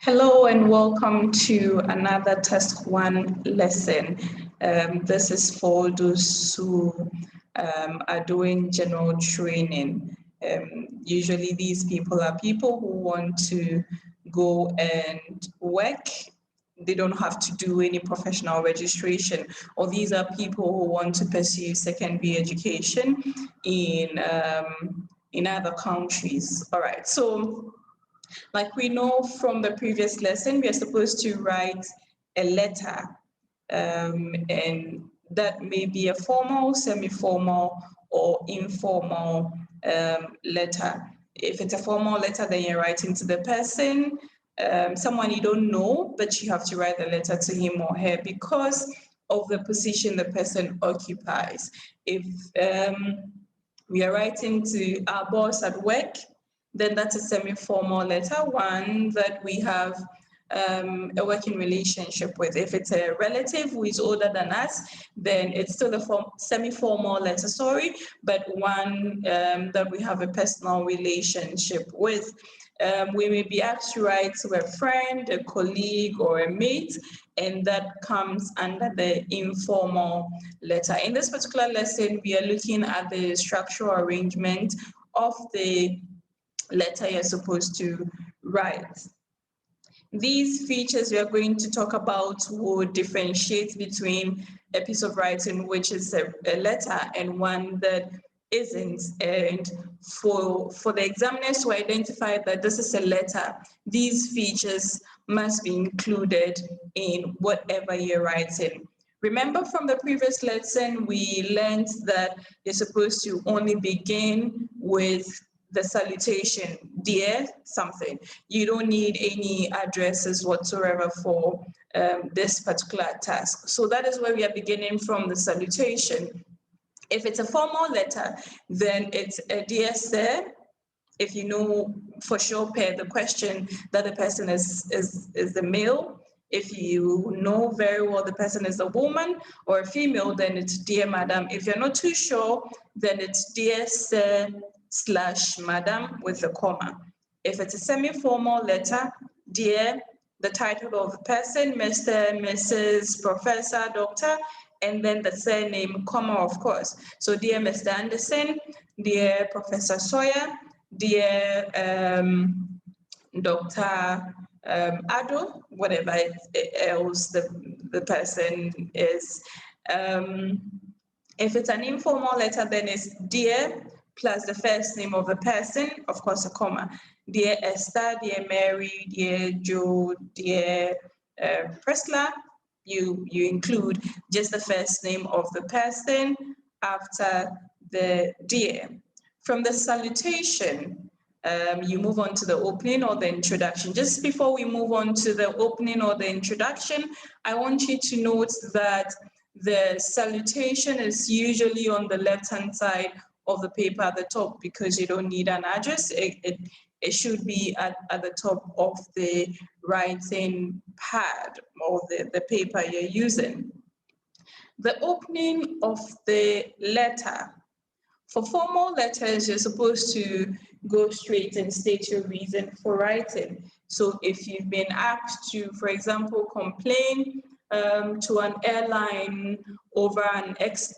Hello and welcome to another Task 1 lesson. This is for those who are doing general training. Usually these people are people who want to go and work. They don't have to do any professional registration, or these are people who want to pursue secondary education in other countries. All right, so like we know from the previous lesson, we are supposed to write a letter, and that may be a formal, semi-formal, or informal letter. If it's a formal letter, then you're writing to the person, someone you don't know, but you have to write the letter to him or her because of the position the person occupies. If we are writing to our boss at work, then that's a semi-formal letter, one that we have a working relationship with. If it's a relative who is older than us, then it's still a semi-formal letter, but one that we have a personal relationship with. We may be asked to write to a friend, a colleague, or a mate, and that comes under the informal letter. In this particular lesson, we are looking at the structural arrangement of the letter you're supposed to write. These features we are going to talk about will differentiate between a piece of writing which is a letter and one that isn't. And for the examiners to identify that this is a letter, these features must be included in whatever you're writing. Remember from the previous lesson, we learned that you're supposed to only begin with the salutation, dear something. You don't need any addresses whatsoever for this particular task. So that is where we are beginning from, the salutation. If it's a formal letter, then it's a dear sir. If you know for sure per the question that the person is the male. If you know very well the person is a woman or a female, then it's dear madam. If you're not too sure, then it's dear sir / madam with a comma. If it's a semi-formal letter, dear, the title of the person, Mr., Mrs., Professor, Doctor, and then the surname, comma, of course. So dear Mr. Anderson, dear Professor Sawyer, dear Dr. Ado, whatever else the person is. If it's an informal letter, then it's dear plus the first name of the person, of course, a comma. Dear Esther, dear Mary, dear Joe, dear Priscilla, you include just the first name of the person after the dear. From the salutation, you move on to the opening or the introduction. Just before we move on to the opening or the introduction, I want you to note that the salutation is usually on the left-hand side of the paper at the top because you don't need an address. It should be at the top of the writing pad or the paper you're using. The opening of the letter. For formal letters, you're supposed to go straight and state your reason for writing. So if you've been asked to, for example, complain to an airline over an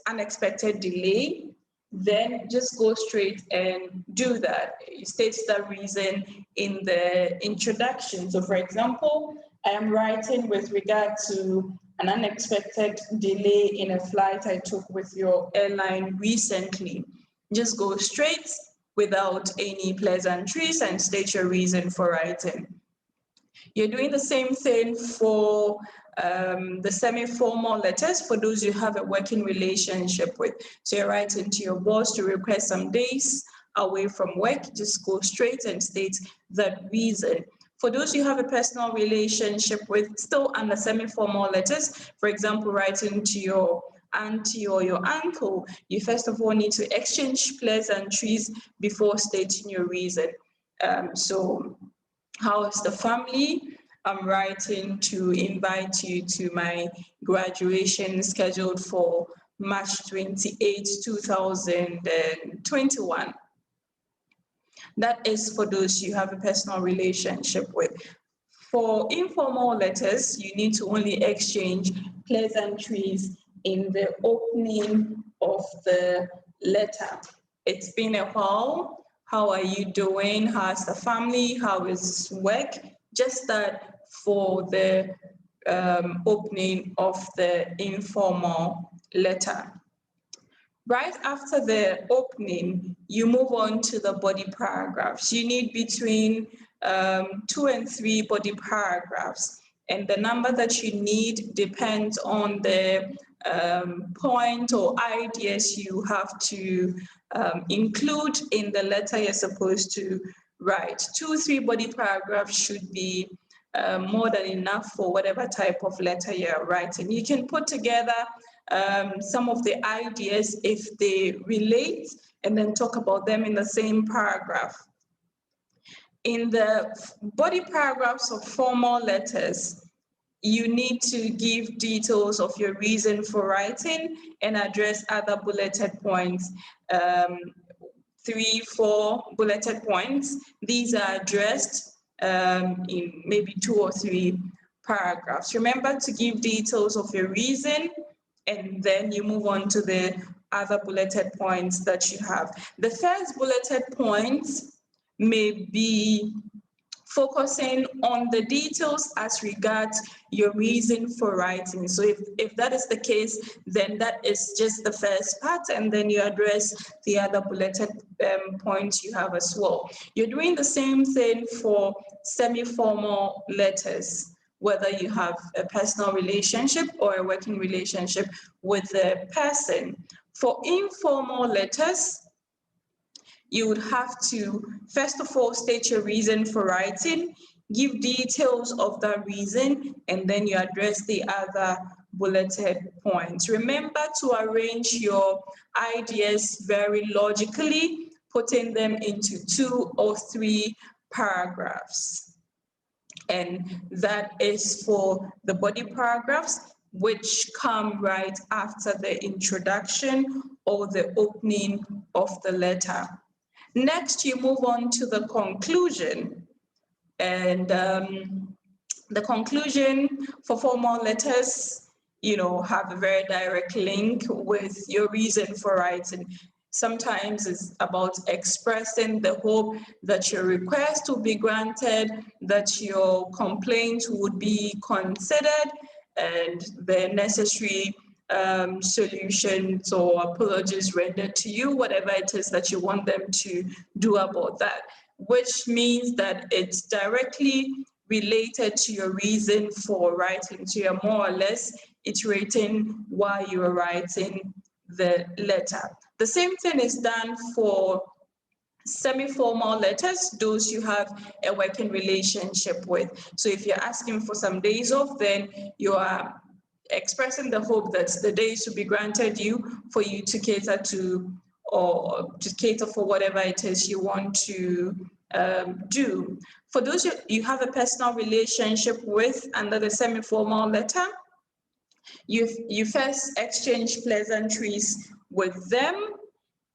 unexpected delay, then just go straight and do that. You state that reason in the introduction. So for example, I am writing with regard to an unexpected delay in a flight I took with your airline recently. Just go straight without any pleasantries and state your reason for writing. You're doing the same thing for the semi-formal letters for those you have a working relationship with. So you're writing to your boss to request some days away from work, just go straight and state that reason. For those you have a personal relationship with, still under semi-formal letters, for example, writing to your auntie or your uncle, you first of all need to exchange pleasantries before stating your reason. So how is the family? I'm writing to invite you to my graduation scheduled for March 28, 2021. That is for those you have a personal relationship with. For informal letters, you need to only exchange pleasantries in the opening of the letter. It's been a while. How are you doing? How's the family? How is work? Just that for the opening of the informal letter. Right after the opening, you move on to the body paragraphs. You need between 2 and 3 body paragraphs, and the number that you need depends on the point or ideas you have to include in the letter you're supposed to write. 2, 3 body paragraphs should be more than enough for whatever type of letter you're writing. You can put together some of the ideas if they relate and then talk about them in the same paragraph. In the body paragraphs of formal letters, you need to give details of your reason for writing and address other bulleted points. 3, 4 bulleted points. These are addressed in maybe 2 or 3 paragraphs. Remember to give details of your reason, and then you move on to the other bulleted points that you have. The first bulleted point may be focusing on the details as regards your reason for writing. So if that is the case, then that is just the first part, and then you address the other bulleted points you have as well. You're doing the same thing for semi-formal letters, whether you have a personal relationship or a working relationship with the person. For informal letters, you would have to, first of all, state your reason for writing, give details of that reason, and then you address the other bulleted points. Remember to arrange your ideas very logically, putting them into 2 or 3 paragraphs. And that is for the body paragraphs, which come right after the introduction or the opening of the letter. Next, you move on to the conclusion. And the conclusion for formal letters, have a very direct link with your reason for writing. Sometimes it's about expressing the hope that your request will be granted, that your complaint would be considered, and the necessary solutions or apologies rendered to you, whatever it is that you want them to do about that, which means that it's directly related to your reason for writing. So you're more or less iterating why you are writing the letter. The same thing is done for semi-formal letters, those you have a working relationship with. So if you're asking for some days off, then you are expressing the hope that the days should be granted you for you to cater to, or to cater for whatever it is you want to do. For those you have a personal relationship with under the semi-formal letter, you first exchange pleasantries with them,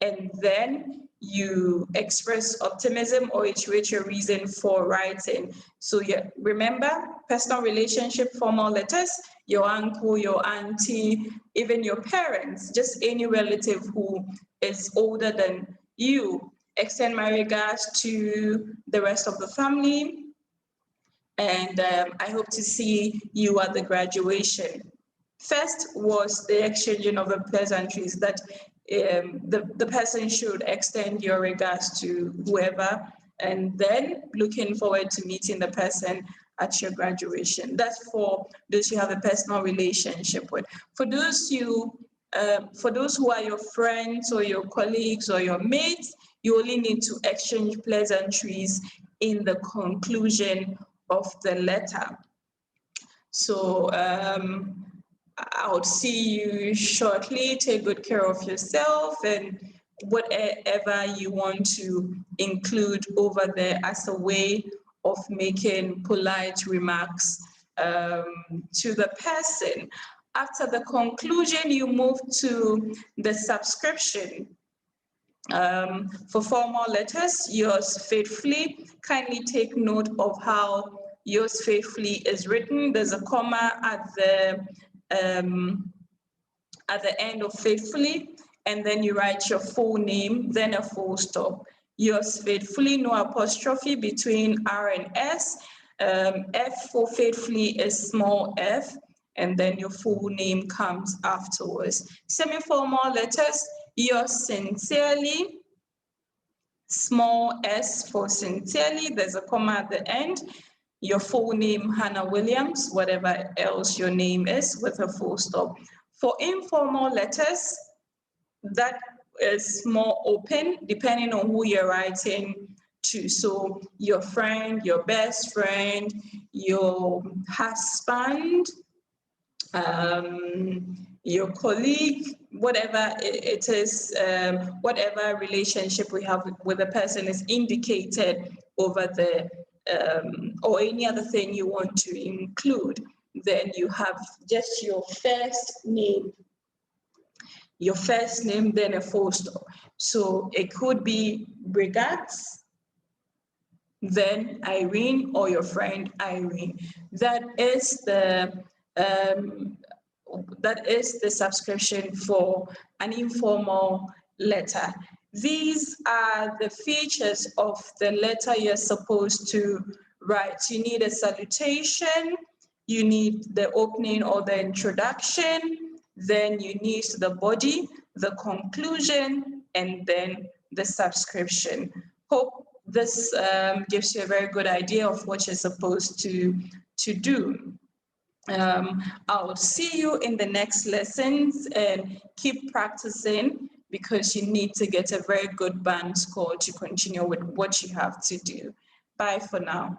and then you express optimism or iterate your reason for writing. So remember, personal relationship, formal letters, your uncle, your auntie, even your parents, just any relative who is older than you. Extend my regards to the rest of the family, and I hope to see you at the graduation. First was the exchanging of the pleasantries that the person should extend your regards to whoever, and then looking forward to meeting the person at your graduation. That's for those you have a personal relationship with. For those who are your friends or your colleagues or your mates, you only need to exchange pleasantries in the conclusion of the letter. So I'll see you shortly. Take good care of yourself, and whatever you want to include over there as a way of making polite remarks to the person. After the conclusion, you move to the subscription. For formal letters, yours faithfully. Kindly take note of how yours faithfully is written. There's a comma at the end of faithfully, and then you write your full name, then a full stop. Yours faithfully, no apostrophe between R and S. F for faithfully is small f, and then your full name comes afterwards. Semi-formal letters, yours sincerely, small s for sincerely, there's a comma at the end. Your full name, Hannah Williams, whatever else your name is, with a full stop. For informal letters, that is more open depending on who you're writing to. So your friend, your best friend, your husband, your colleague, whatever it is, whatever relationship we have with the person is indicated over the, or any other thing you want to include. Then you have just your first name, then a full stop. So it could be regards, then Irene, or your friend Irene. That is the subscription for an informal letter. These are the features of the letter you're supposed to write. You need a salutation, you need the opening or the introduction, then you need the body, the conclusion, and then the subscription. Hope this gives you a very good idea of what you're supposed to do. I'll see you in the next lessons, and keep practicing, because you need to get a very good band score to continue with what you have to do. Bye for now.